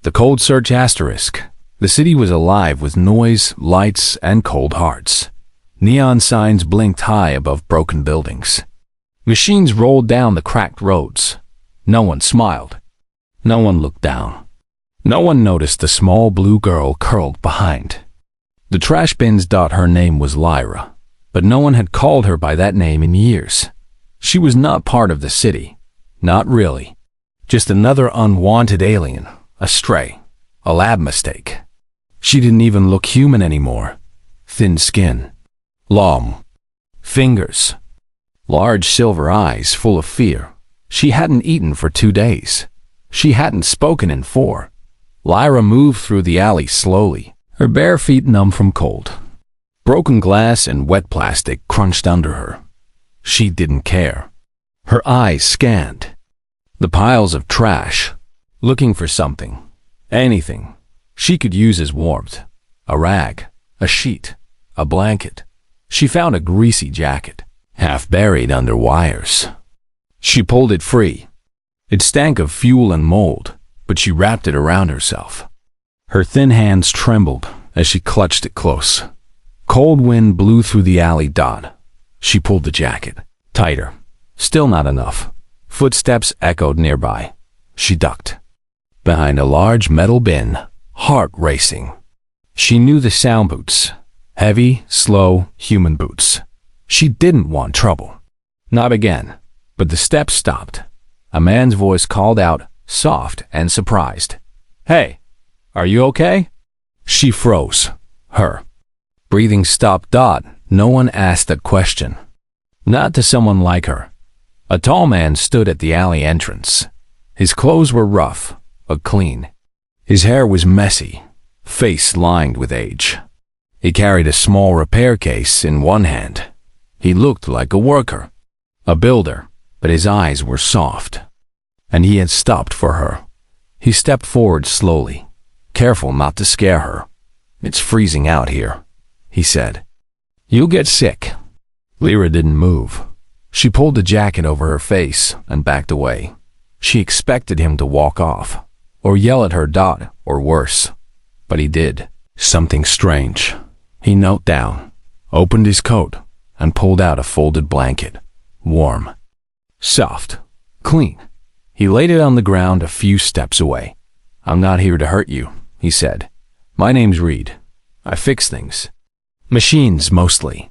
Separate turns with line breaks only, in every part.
The cold search asterisk. The city was alive with noise, lights, and cold hearts. Neon signs blinked high above broken buildings. Machines rolled down the cracked roads. No one smiled. No one looked down. No one noticed the small blue girl curled behind. The trash bins. Her name was Lyra, but no one had called her by that name in years. She was not part of the city. Not really. Just another unwanted alien, a stray, a lab mistake. She didn't even look human anymore. Thin skin, long fingers, large silver eyes full of fear. She hadn't eaten for 2 days. She hadn't spoken in 4. Lyra moved through the alley slowly, her bare feet numb from cold. Broken glass and wet plastic crunched under her. She didn't care. Her eyes scanned the piles of trash, looking for something, anything she could use as warmth. A rag, a sheet, a blanket. She found a greasy jacket, half buried under wires. She pulled it free. It stank of fuel and mold, but she wrapped it around herself. Her thin hands trembled as she clutched it close. Cold wind blew through the alley. She pulled the jacket tighter. Still not enough. Footsteps echoed nearby. She ducked behind a large metal bin, heart racing. She knew the sound boots. Heavy, slow, human boots. She didn't want trouble. Not again. But the steps stopped. A man's voice called out, soft and surprised. "Hey, are you okay?" She froze. Her breathing stopped. No one asked that question. Not to someone like her. A tall man stood at the alley entrance. His clothes were rough, but clean. His hair was messy, face lined with age. He carried a small repair case in one hand. He looked like a worker, a builder, but his eyes were soft. And he had stopped for her. He stepped forward slowly, careful not to scare her. "It's freezing out here," he said. "You'll get sick." Lyra didn't move. She pulled the jacket over her face and backed away. She expected him to walk off, or yell at her. Or worse. But he did. Something strange. He knelt down, opened his coat, and pulled out a folded blanket. Warm. Soft. Clean. He laid it on the ground a few steps away. "I'm not here to hurt you," he said. "My name's Reed. I fix things. Machines, mostly."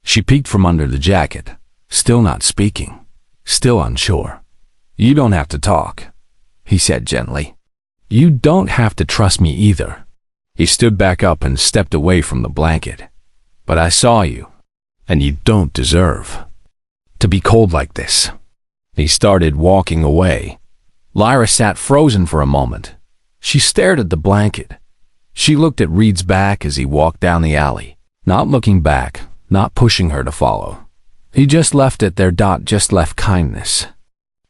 She peeked from under the jacket, still not speaking, still unsure. "You don't have to talk," he said gently. "You don't have to trust me either." He stood back up and stepped away from the blanket. "But I saw you, and you don't deserve to be cold like this." He started walking away. Lyra sat frozen for a moment. She stared at the blanket. She looked at Reed's back as he walked down the alley, not looking back, not pushing her to follow. He just left it there. Just left kindness.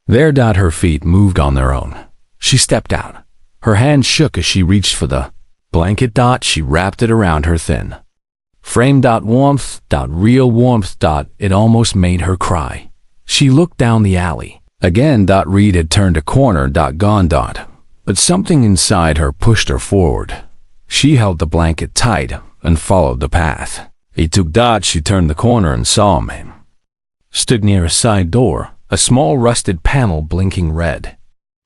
There. Her feet moved on their own. She stepped out. Her hand shook as she reached for the blanket. She wrapped it around her thin frame. Warmth. Real warmth. It almost made her cry. She looked down the alley. Again. Reed had turned a corner. Gone. But something inside her pushed her forward. She held the blanket tight and followed the path. He took. She turned the corner and saw him. Stood near a side door, a small rusted panel blinking red.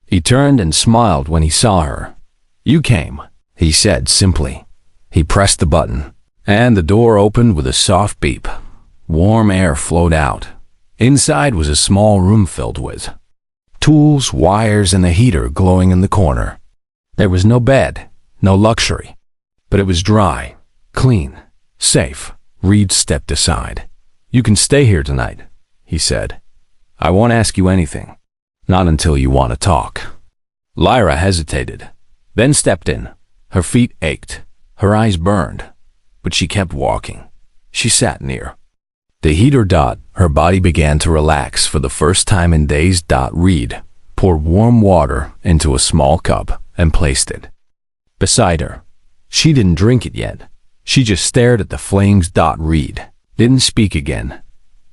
He turned and smiled when he saw her. "You came," he said simply. He pressed the button, and the door opened with a soft beep. Warm air flowed out. Inside was a small room filled with tools, wires, and a heater glowing in the corner. There was no bed, no luxury, but it was dry, clean, safe. Reed stepped aside. "You can stay here tonight," he said. "I won't ask you anything. Not until you want to talk." Lyra hesitated, then stepped in. Her feet ached, her eyes burned, but she kept walking. She sat near the heater. Her body began to relax for the first time in days. Reed poured warm water into a small cup and placed it beside her. She didn't drink it yet. She just stared at the flames. Reed didn't speak again.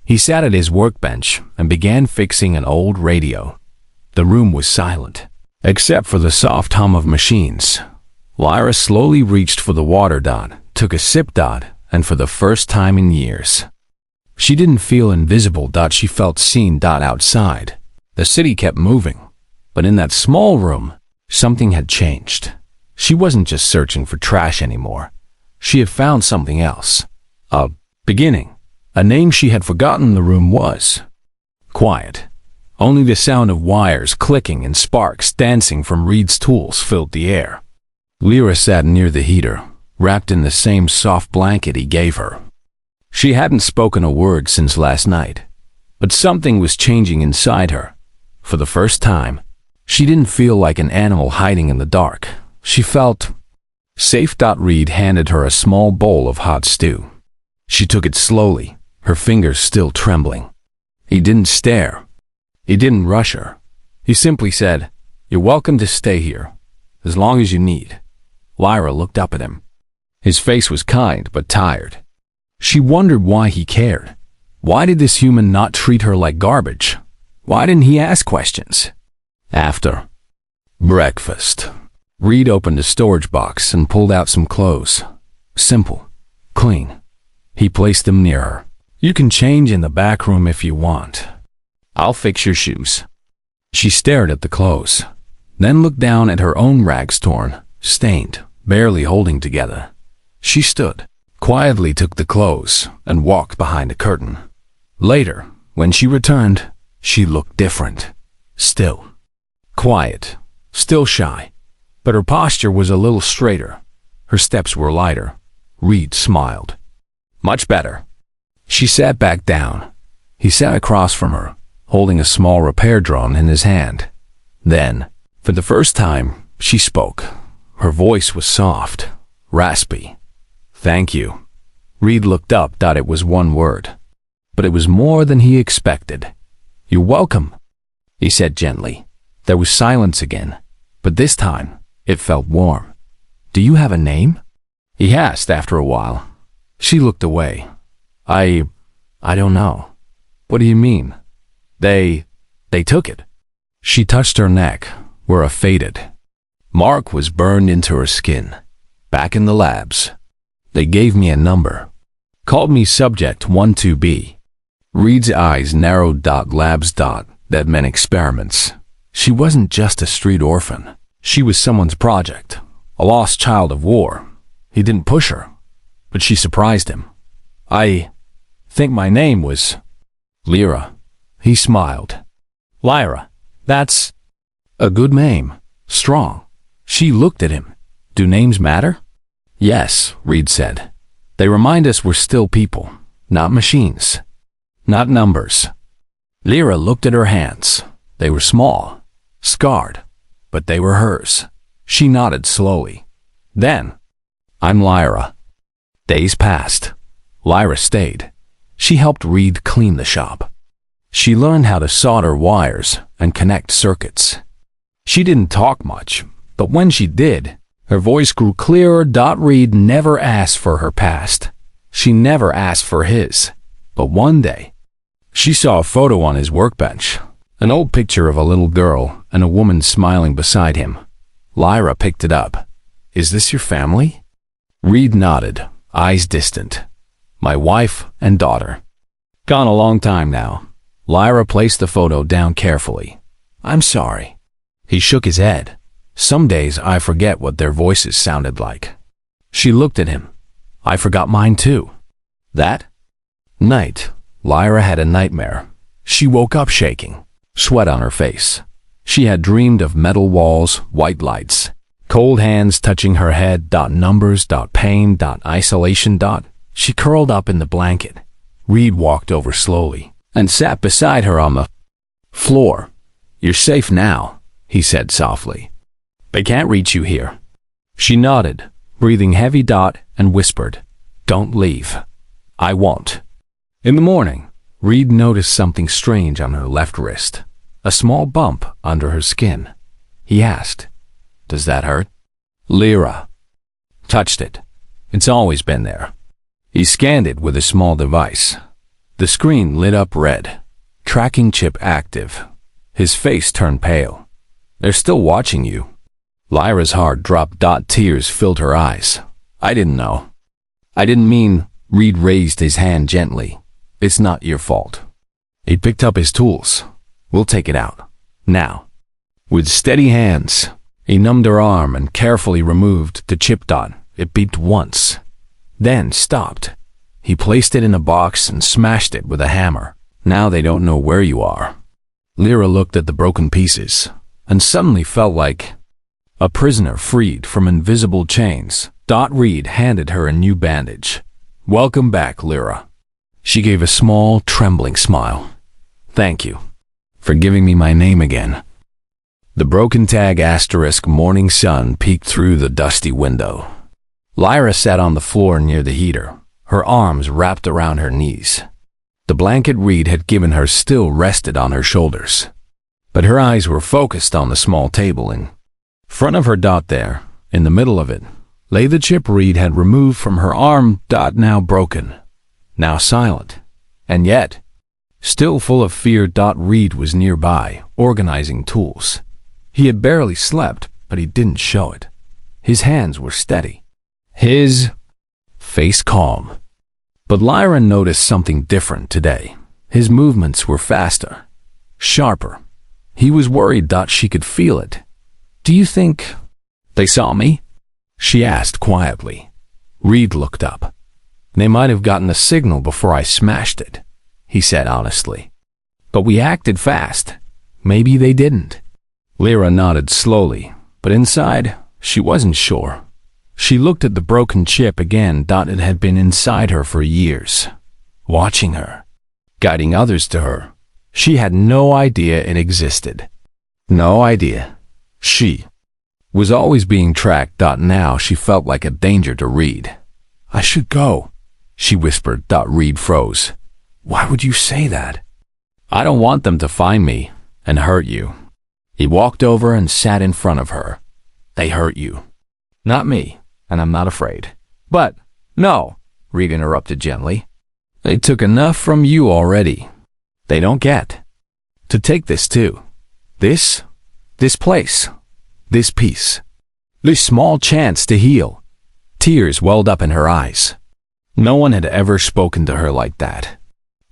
He sat at his workbench and began fixing an old radio. The room was silent. except for the soft hum of machines. Lyra slowly reached for the water, took a sip, and for the first time in years, she didn't feel invisible. She felt seen. Outside, the city kept moving, but in that small room, something had changed. She wasn't just searching for trash anymore. She had found something else. A beginning. A name she had forgotten. The room was quiet. Only the sound of wires clicking and sparks dancing from Reed's tools filled the air. Lyra sat near the heater, wrapped in the same soft blanket he gave her. She hadn't spoken a word since last night, but something was changing inside her. For the first time, she didn't feel like an animal hiding in the dark. She felt safe. Reed handed her a small bowl of hot stew. She took it slowly, her fingers still trembling. He didn't stare. He didn't rush her. He simply said, "You're welcome to stay here, as long as you need." Lyra looked up at him. His face was kind but tired. She wondered why he cared. Why did this human not treat her like garbage? Why didn't he ask questions? After breakfast, Reed opened a storage box and pulled out some clothes. Simple, clean. He placed them near her. "You can change in the back room if you want. I'll fix your shoes." She stared at the clothes, then looked down at her own rags, torn, stained, barely holding together. She stood, quietly took the clothes, and walked behind a curtain. Later, when she returned, she looked different. Still quiet, still shy, but her posture was a little straighter. Her steps were lighter. Reed smiled. "Much better." She sat back down. He sat across from her, holding a small repair drone in his hand. Then, for the first time, she spoke. Her voice was soft, raspy. "Thank you." Reed looked up. It was one word, but it was more than he expected. "You're welcome," he said gently. There was silence again, but this time, it felt warm. "Do you have a name?" he asked after a while. She looked away. I don't know." "What do you mean?" They took it." She touched her neck, where a faded mark was burned into her skin. "Back in the labs, they gave me a number. Called me Subject 12B. Reed's eyes narrowed. Labs. That meant experiments. She wasn't just a street orphan. She was someone's project, a lost child of war. He didn't push her, but she surprised him. "I think my name was Lyra." He smiled. "Lyra, that's a good name. Strong." She looked at him. "Do names matter?" "Yes," Reed said. "They remind us we're still people, not machines, not numbers." Lyra looked at her hands. They were small, scarred, but they were hers. She nodded slowly. Then, "I'm Lyra." Days passed. Lyra stayed. She helped Reed clean the shop. She learned how to solder wires and connect circuits. She didn't talk much, but when she did, her voice grew clearer. Reed never asked for her past. She never asked for his. But one day, she saw a photo on his workbench, an old picture of a little girl and a woman smiling beside him. Lyra picked it up. "Is this your family?" Reed nodded, eyes distant. "My wife and daughter. Gone a long time now." Lyra placed the photo down carefully. "I'm sorry." He shook his head. "Some days I forget what their voices sounded like." She looked at him. "I forgot mine too." That night, Lyra had a nightmare. She woke up shaking, sweat on her face. She had dreamed of metal walls, white lights, cold hands touching her head. Numbers. Pain. Isolation. She curled up in the blanket. Reed walked over slowly and sat beside her on the floor. "You're safe now," he said softly. "They can't reach you here." She nodded, breathing heavy. And whispered, "Don't leave." "I won't." In the morning, Reed noticed something strange on her left wrist, a small bump under her skin. He asked, "Does that hurt?" Lyra touched it. "It's always been there." He scanned it with a small device. The screen lit up red. Tracking chip active. His face turned pale. They're still watching you. Lyra's heart dropped. Tears filled her eyes. I didn't know. I didn't mean. Reed raised his hand gently. It's not your fault. He picked up his tools. We'll take it out. Now. With steady hands, he numbed her arm and carefully removed the chip. It beeped once, then stopped. He placed it in a box and smashed it with a hammer. Now they don't know where you are. Lyra looked at the broken pieces and suddenly felt like a prisoner freed from invisible chains. Reed handed her a new bandage. Welcome back, Lyra. She gave a small, trembling smile. Thank you for giving me my name again. The broken tag * morning sun peeked through the dusty window. Lyra sat on the floor near the heater, her arms wrapped around her knees. The blanket Reed had given her still rested on her shoulders, but her eyes were focused on the small table in front of her. There, in the middle of it, lay the chip Reed had removed from her arm. Now broken, now silent, and yet still full of fear. Reed was nearby, organizing tools. He had barely slept, but he didn't show it. His hands were steady, his face calm. But Lyra noticed something different today. His movements were faster, sharper. He was worried. She could feel it. Do you think they saw me? She asked quietly. Reed looked up. They might have gotten a signal before I smashed it, he said honestly. But we acted fast. Maybe they didn't. Lyra nodded slowly, but inside, she wasn't sure. She looked at the broken chip again. It had been inside her for years, watching her, guiding others to her. She had no idea it existed. No idea. She was always being tracked. Now she felt like a danger to Reed. I should go, she whispered. Reed froze. Why would you say that? I don't want them to find me and hurt you. He walked over and sat in front of her. They hurt you. Not me, and I'm not afraid. But, no, Reed interrupted gently. They took enough from you already. They don't get to take this too. This place, this peace, this small chance to heal. Tears welled up in her eyes. No one had ever spoken to her like that.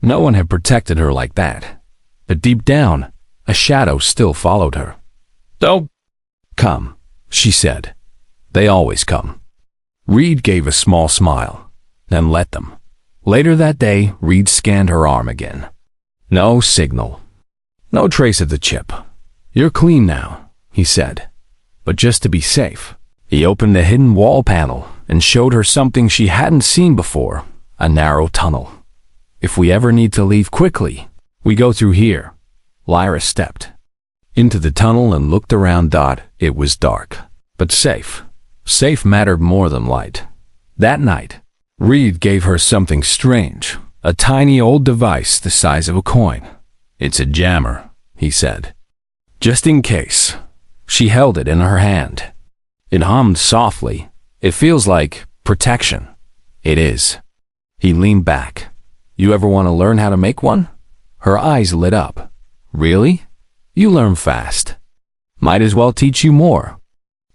No one had protected her like that. But deep down, a shadow still followed her. Don't come, she said. They always come. Reed gave a small smile, then let them. Later that day, Reed scanned her arm again. No signal. No trace of the chip. You're clean now, he said. But just to be safe, he opened a hidden wall panel and showed her something she hadn't seen before, a narrow tunnel. If we ever need to leave quickly, we go through here. Lyra stepped into the tunnel and looked around. It was dark, but safe. Safe mattered more than light. That night, Reed gave her something strange, a tiny old device the size of a coin. It's a jammer, he said. Just in case. She held it in her hand. It hummed softly. It feels like protection. It is. He leaned back. You ever want to learn how to make one? Her eyes lit up. Really? You learn fast. Might as well teach you more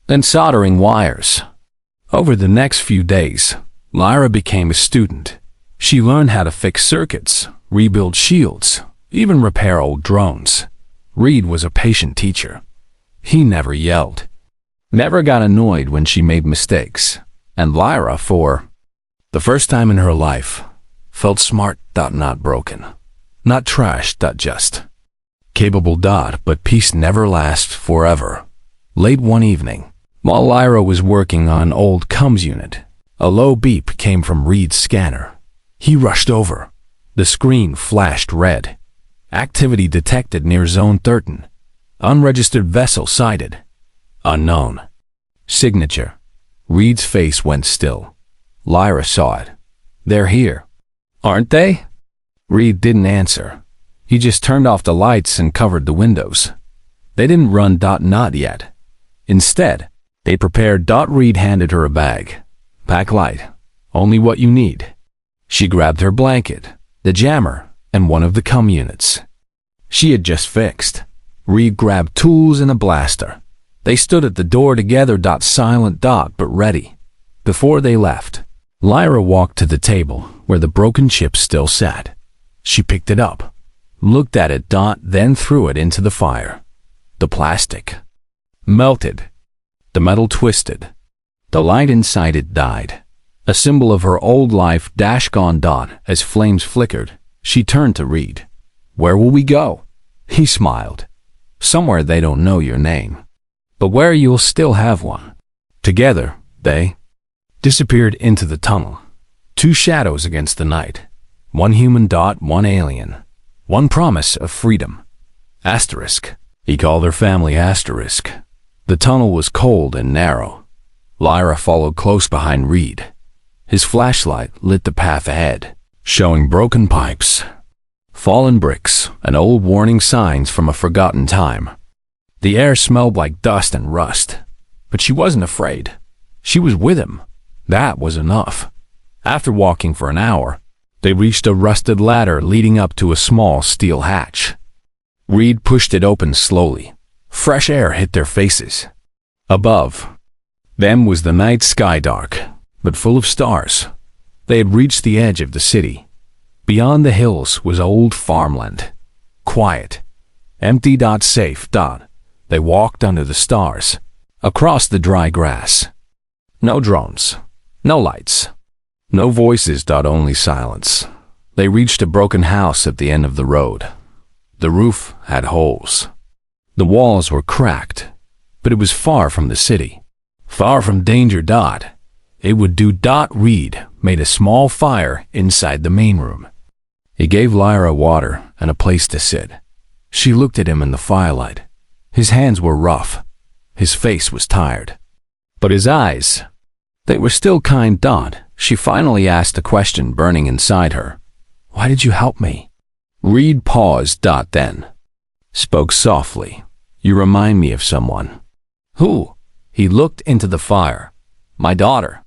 than soldering wires. Over the next few days, Lyra became a student. She learned how to fix circuits, rebuild shields, even repair old drones. Reed was a patient teacher. He never yelled, never got annoyed when she made mistakes. And Lyra, for the first time in her life, felt smart. Not broken. Not trash. Just capable. But peace never lasts forever. Late one evening, while Lyra was working on an old comms unit, a low beep came from Reed's scanner. He rushed over. The screen flashed red. Activity detected near Zone 13. Unregistered vessel sighted. Unknown. Signature. Reed's face went still. Lyra saw it. They're here. Aren't they? Reed didn't answer. He just turned off the lights and covered the windows. They didn't run. Not yet. Instead, they prepared. Reed handed her a bag. Pack light. Only what you need. She grabbed her blanket, the jammer, and one of the comm units she had just fixed. Reed grabbed tools and a blaster. They stood at the door together, silent, but ready. Before they left, Lyra walked to the table where the broken chip still sat. She picked it up, looked at it, then threw it into the fire. The plastic melted. The metal twisted. The light inside it died. A symbol of her old life gone. As flames flickered, she turned to Reed. "Where will we go?" He smiled. "Somewhere they don't know your name, but where you'll still have one." Together, they disappeared into the tunnel. Two shadows against the night. One human, one alien. One promise of freedom. Asterisk. He called her family Asterisk. The tunnel was cold and narrow. Lyra followed close behind Reed. His flashlight lit the path ahead, showing broken pipes, fallen bricks, and old warning signs from a forgotten time. The air smelled like dust and rust, but she wasn't afraid. She was with him. That was enough. After walking for an hour, they reached a rusted ladder leading up to a small steel hatch. Reed pushed it open slowly. Fresh air hit their faces. Above them was the night sky, dark, but full of stars. They had reached the edge of the city. Beyond the hills was old farmland. Quiet. Empty. Safe. They walked under the stars, across the dry grass. No drones. No lights. No voices. Only silence. They reached a broken house at the end of the road. The roof had holes. The walls were cracked, but it was far from the city. Far from danger. It would do. Reed made a small fire inside the main room. He gave Lyra water and a place to sit. She looked at him in the firelight. His hands were rough. His face was tired. But his eyes, they were still kind. She finally asked a question burning inside her. "Why did you help me?" Reed paused. Then spoke softly. "You remind me of someone." "Who?" He looked into the fire. "My daughter."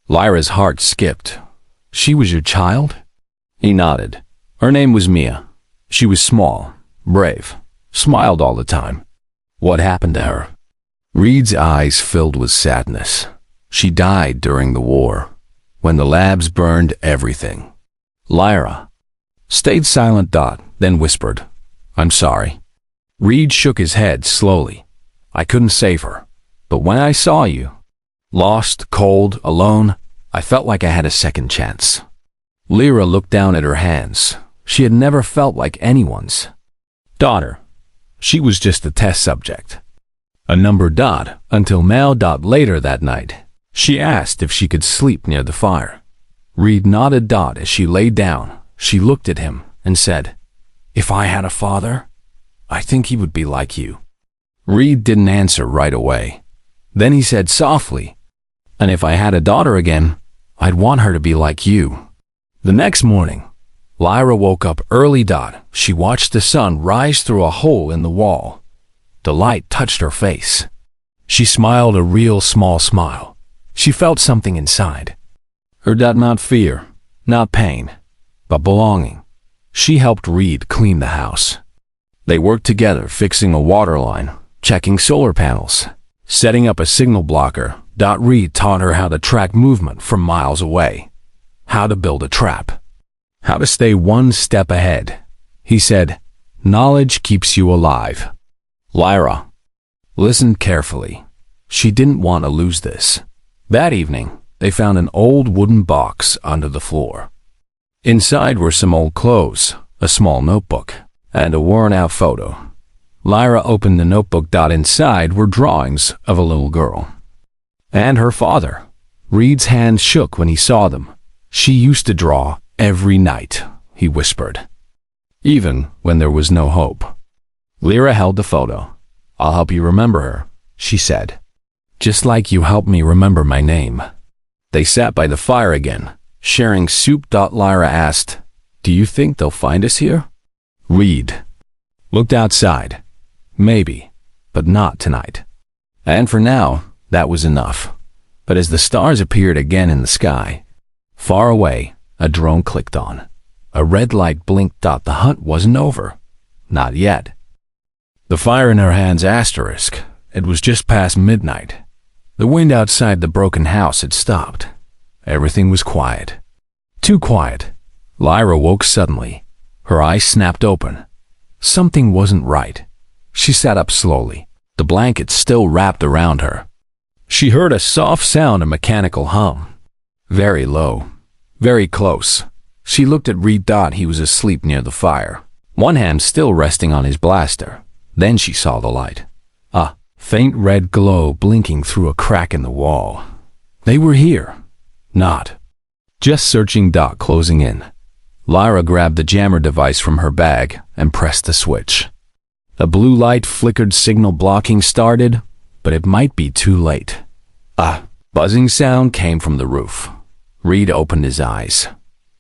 Lyra's heart skipped. "She was your child?" He nodded. "Her name was Mia. She was small, brave, smiled all the time." "What happened to her?" Reed's eyes filled with sadness. "She died during the war, when the labs burned everything." Lyra stayed silent. Then whispered, "I'm sorry." Reed shook his head slowly. "I couldn't save her, but when I saw you, lost, cold, alone, I felt like I had a second chance." Lyra looked down at her hands. She had never felt like anyone's daughter. She was just a test subject. A number. Until now. Later that night, she asked if she could sleep near the fire. Reed nodded. As she lay down, she looked at him and said, "If I had a father, I think he would be like you." Reed didn't answer right away. Then he said softly, "And if I had a daughter again, I'd want her to be like you." The next morning, Lyra woke up early. She watched the sun rise through a hole in the wall. The light touched her face. She smiled a real small smile. She felt something inside her. Not fear, not pain, but belonging. She helped Reed clean the house. They worked together, fixing a water line, checking solar panels, setting up a signal blocker. Reed taught her how to track movement from miles away, how to build a trap, how to stay one step ahead. He said, "Knowledge keeps you alive." Lyra listened carefully. She didn't want to lose this. That evening, they found an old wooden box under the floor. Inside were some old clothes, a small notebook, and a worn-out photo. Lyra opened the notebook. Inside were drawings of a little girl and her father. Reed's hand shook when he saw them. "She used to draw every night," he whispered, "even when there was no hope." Lyra held the photo. "I'll help you remember her," she said. "Just like you helped me remember my name." They sat by the fire again, sharing soup. Lyra asked, "Do you think they'll find us here?" Reed looked outside. "Maybe, but not tonight." And for now, that was enough. But as the stars appeared again in the sky, far away, a drone clicked on. A red light blinked. The hunt wasn't over. Not yet. The fire in her hands asterisk. It was just past midnight. The wind outside the broken house had stopped. Everything was quiet. Too quiet. Lyra woke suddenly. Her eyes snapped open. Something wasn't right. She sat up slowly, the blanket still wrapped around her. She heard a soft sound, a mechanical hum. Very low. Very close. She looked at Reed. He was asleep near the fire, one hand still resting on his blaster. Then she saw the light. A faint red glow blinking through a crack in the wall. They were here. Not just searching. Closing in. Lyra grabbed the jammer device from her bag and pressed the switch. A blue light flickered, signal blocking started, but it might be too late. A buzzing sound came from the roof. Reed opened his eyes.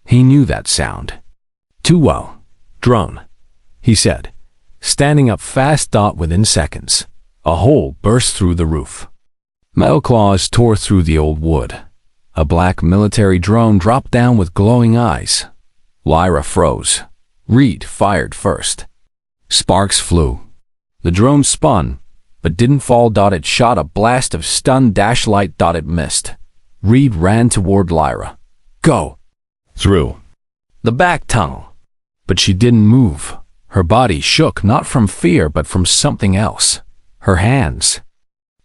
He knew that sound. Too well. Drone, he said, standing up fast. Within seconds, a hole burst through the roof. Metal claws tore through the old wood. A black military drone dropped down with glowing eyes. Lyra froze. Reed fired first. Sparks flew. The drone spun, but didn't fall. It shot a blast of stun light. It missed. Reed ran toward Lyra. Go! Through the back tunnel. But she didn't move. Her body shook, not from fear, but from something else. Her hands.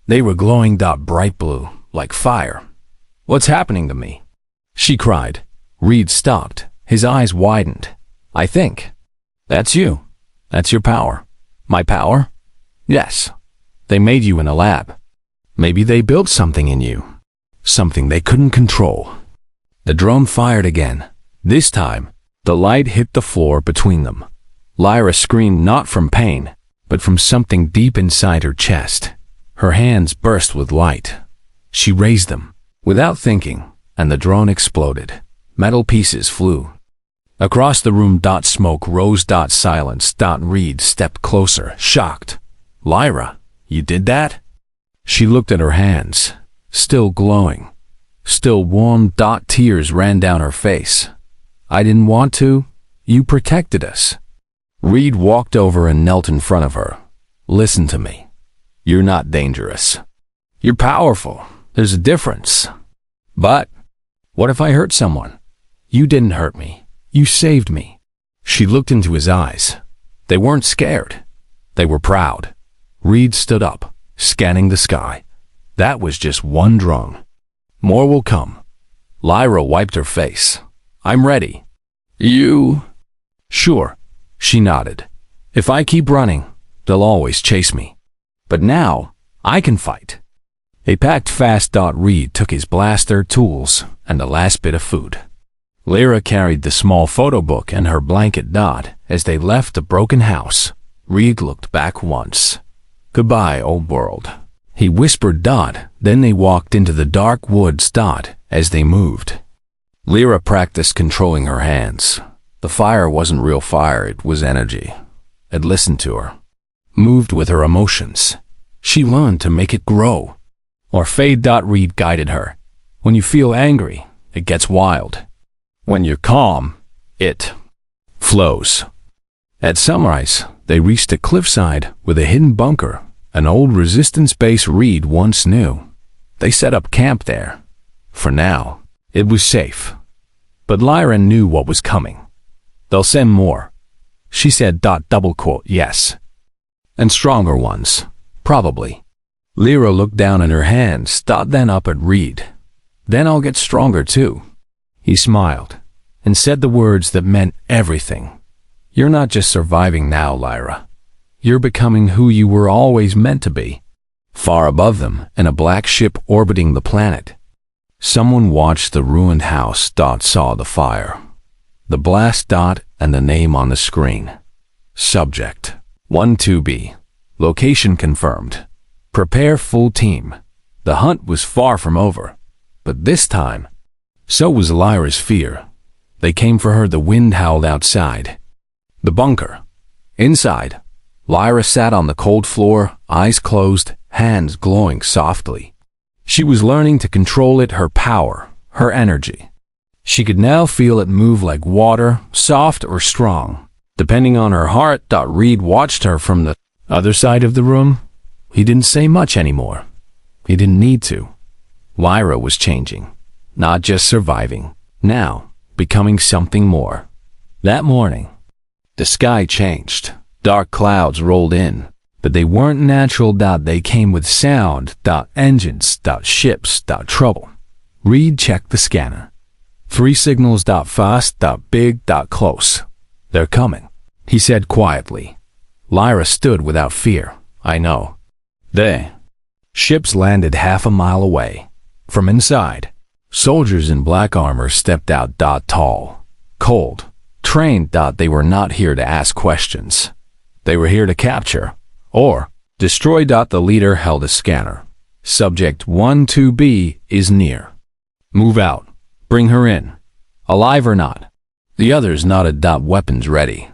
They were glowing. Bright blue, like fire. What's happening to me? She cried. Reed stopped. His eyes widened. I think. That's you. That's your power. My power? Yes. They made you in a lab. Maybe they built something in you. Something they couldn't control. The drone fired again. This time, the light hit the floor between them. Lyra screamed, not from pain, but from something deep inside her chest. Her hands burst with light. She raised them, without thinking, and the drone exploded. Metal pieces flew. Across the room. Smoke rose. Silence. Reed stepped closer, shocked. Lyra, you did that? She looked at her hands, still glowing, still warm. Tears ran down her face. I didn't want to. You protected us. Reed walked over and knelt in front of her. Listen to me. You're not dangerous. You're powerful. There's a difference. But what if I hurt someone? You didn't hurt me. You saved me. She looked into his eyes. They weren't scared. They were proud. Reed stood up, scanning the sky. That was just one drone. More will come. Lyra wiped her face. I'm ready. You? Sure. She nodded. If I keep running, they'll always chase me. But now, I can fight. They packed fast. Reed took his blaster, tools, and the last bit of food. Lyra carried the small photo book and her blanket. As they left the broken house, Reed looked back once. Goodbye, old world, he whispered. Then they walked into the dark woods. As they moved, Lyra practiced controlling her hands. The fire wasn't real fire, it was energy. It listened to her, moved with her emotions. She learned to make it grow. Or fade. Reed guided her. When you feel angry, it gets wild. When you're calm, it flows. At sunrise, they reached a cliffside with a hidden bunker, an old resistance base Reed once knew. They set up camp there. For now, it was safe. But Lyra knew what was coming. They'll send more. She said. Yes. And stronger ones, probably. Lyra looked down at her hands. Then up at Reed. Then I'll get stronger too. He smiled and said the words that meant everything. You're not just surviving now, Lyra. You're becoming who you were always meant to be. Far above them, in a black ship orbiting the planet, someone watched the ruined house. Saw the fire, the blast. And the name on the screen. Subject 12B. Location confirmed. Prepare full team. The hunt was far from over. But this time, so was Lyra's fear. They came for her. The wind howled outside. The bunker. Inside, Lyra sat on the cold floor, eyes closed, hands glowing softly. She was learning to control it, her power, her energy. She could now feel it move like water, soft or strong, depending on her heart. Reed watched her from the Other side of the room, he didn't say much anymore. He didn't need to. Lyra was changing, not just surviving, now becoming something more. That morning, the sky changed. Dark clouds rolled in, but they weren't natural. They came with sound. Engines. Ships. Trouble. Reed checked the scanner. 3 signals. Fast. Big. Close. They're coming, he said quietly. Lyra stood without fear. I know. Ships landed half a mile away. From inside, soldiers in black armor stepped out. Tall, cold, trained. They were not here to ask questions. They were here to capture or destroy. The leader held a scanner. Subject 12B is near. Move out. Bring her in. Alive or not. The others nodded. Weapons ready.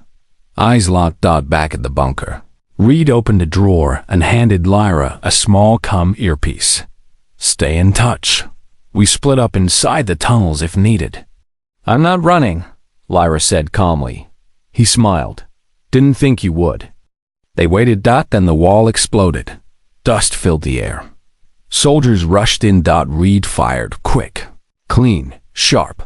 Eyes locked. Back at the bunker, Reed opened a drawer and handed Lyra a small earpiece. Stay in touch. We split up inside the tunnels if needed. I'm not running, Lyra said calmly. He smiled. Didn't think you would. They waited. Then the wall exploded. Dust filled the air. Soldiers rushed in. Reed fired. Quick, clean, sharp.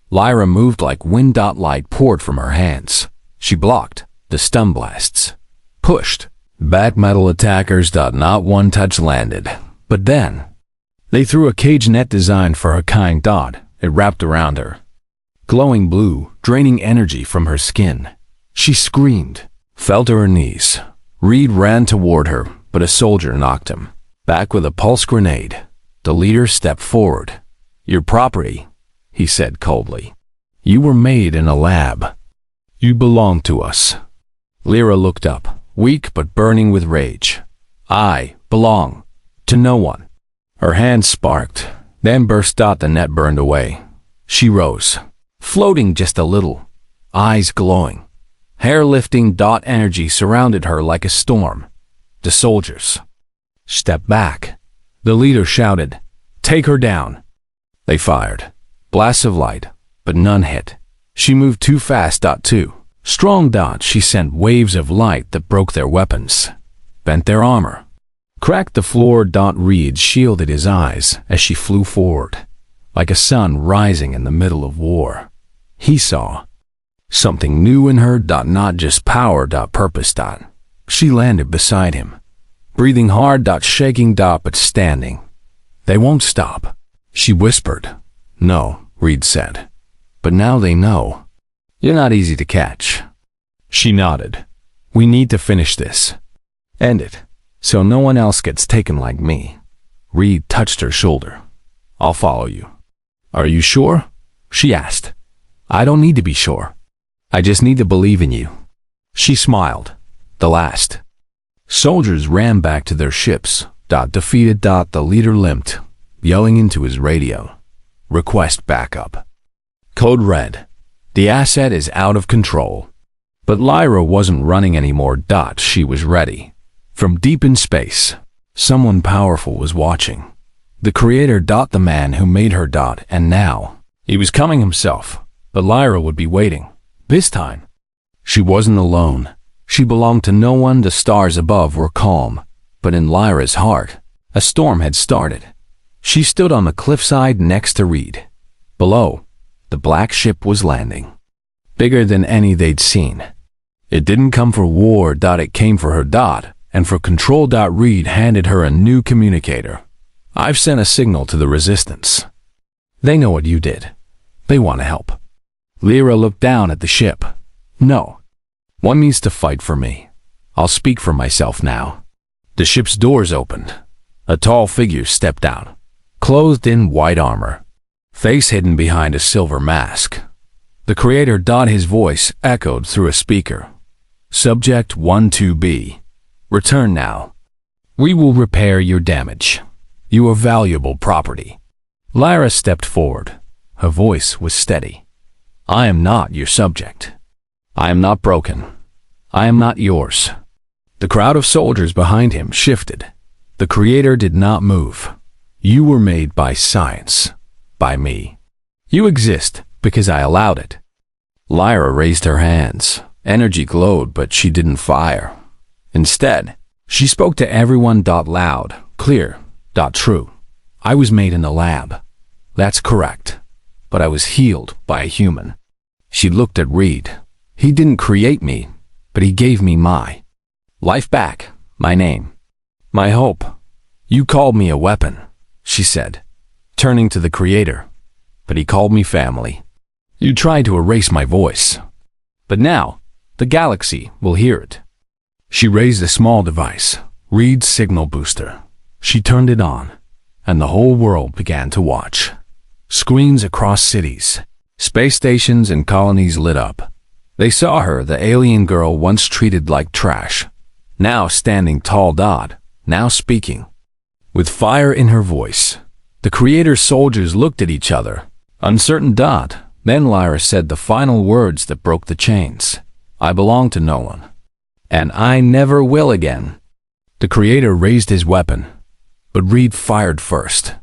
Lyra moved like wind. Light poured from her hands. She blocked the stun blasts. Pushed back metal attackers. Not one touch landed. But then, they threw a cage net designed for her kind. It wrapped around her. Glowing blue, draining energy from her skin. She screamed, fell to her knees. Reed ran toward her, but a soldier knocked him back with a pulse grenade. The leader stepped forward. Your property, he said coldly. You were made in a lab. You belong to us. Lyra looked up, weak but burning with rage. I belong to no one. Her hand sparked, then burst. The net burned away. She rose, floating just a little, eyes glowing, hair lifting. Energy surrounded her like a storm. The soldiers stepped back. The leader shouted, take her down. They fired. Blasts of light, but none hit. She moved too fast. Too strong. She sent waves of light that broke their weapons, bent their armor, cracked the floor. Reed shielded his eyes as she flew forward, like a sun rising in the middle of war. He saw something new in her. Not just power. Purpose. She landed beside him, breathing hard. Shaking. But standing. They won't stop, she whispered. No, Reed said. But now they know. You're not easy to catch. She nodded. We need to finish this. End it, so no one else gets taken like me. Reed touched her shoulder. I'll follow you. Are you sure? She asked. I don't need to be sure. I just need to believe in you. She smiled. The last soldiers ran back to their ships. Defeated. The leader limped, yelling into his radio. Request backup. Code red. The asset is out of control. But Lyra wasn't running anymore. She was ready. From deep in space, someone powerful was watching. The creator. The man who made her. And now, he was coming himself. But Lyra would be waiting. This time, she wasn't alone. She belonged to no one. The stars above were calm. But in Lyra's heart, a storm had started. She stood on the cliffside next to Reed. Below, the black ship was landing. Bigger than any they'd seen. It didn't come for war. It came for her. And for control. Reed handed her a new communicator. I've sent a signal to the resistance. They know what you did. They want to help. Lyra looked down at the ship. No. One needs to fight for me. I'll speak for myself now. The ship's doors opened. A tall figure stepped out, clothed in white armor, face hidden behind a silver mask. The creator. His voice echoed through a speaker. Subject 12B. Return now. We will repair your damage. You are valuable property. Lyra stepped forward. Her voice was steady. I am not your subject. I am not broken. I am not yours. The crowd of soldiers behind him shifted. The creator did not move. You were made by science. By me. You exist because I allowed it. Lyra raised her hands. Energy glowed, but she didn't fire. Instead, she spoke to everyone. Loud, clear, true. I was made in the lab. That's correct. But I was healed by a human. She looked at Reed. He didn't create me, but he gave me my life back, my name, my hope. You called me a weapon, she said, turning to the Creator, but he called me family. You tried to erase my voice, but now the galaxy will hear it. She raised a small device, Reed's signal booster. She turned it on, and the whole world began to watch. Screens across cities, space stations and colonies lit up. They saw her, the alien girl once treated like trash, now standing tall, now speaking. With fire in her voice, the Creator's soldiers looked at each other, uncertain. Then Lyra said the final words that broke the chains. I belong to no one, and I never will again. The Creator raised his weapon, but Reed fired first.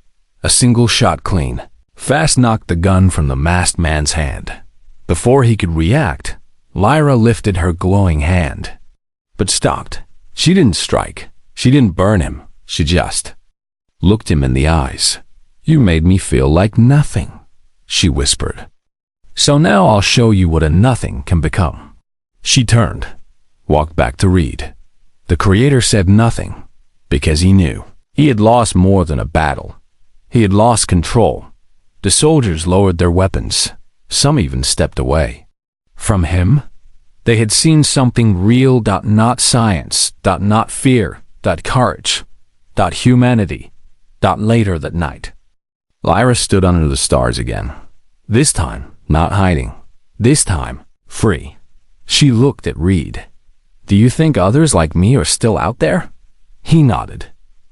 A single shot clean, fast knocked the gun from the masked man's hand. Before he could react, Lyra lifted her glowing hand, but stopped. She didn't strike. She didn't burn him. She just looked him in the eyes. You made me feel like nothing, she whispered. So now I'll show you what a nothing can become. She turned, walked back to Reed. The Creator said nothing, because he knew. He had lost more than a battle. He had lost control. The soldiers lowered their weapons. Some even stepped away. From him, they had seen something real. Not science. Not fear. Courage. Humanity. Later that night, Lyra stood under the stars again. This time, not hiding. This time, free. She looked at Reed. Do you think others like me are still out there? He nodded.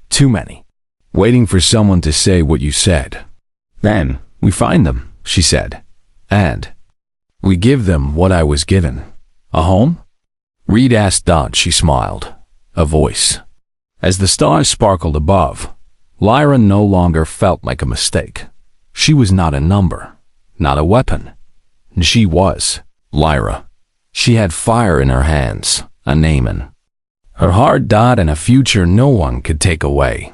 Too many. Waiting for someone to say what you said. Then, we find them, she said. And we give them what I was given. A home? Reed asked. She smiled. A voice. As the stars sparkled above, Lyra no longer felt like a mistake. She was not a number, not a weapon. She was Lyra. She had fire in her hands, a name, her heart, and a future no one could take away.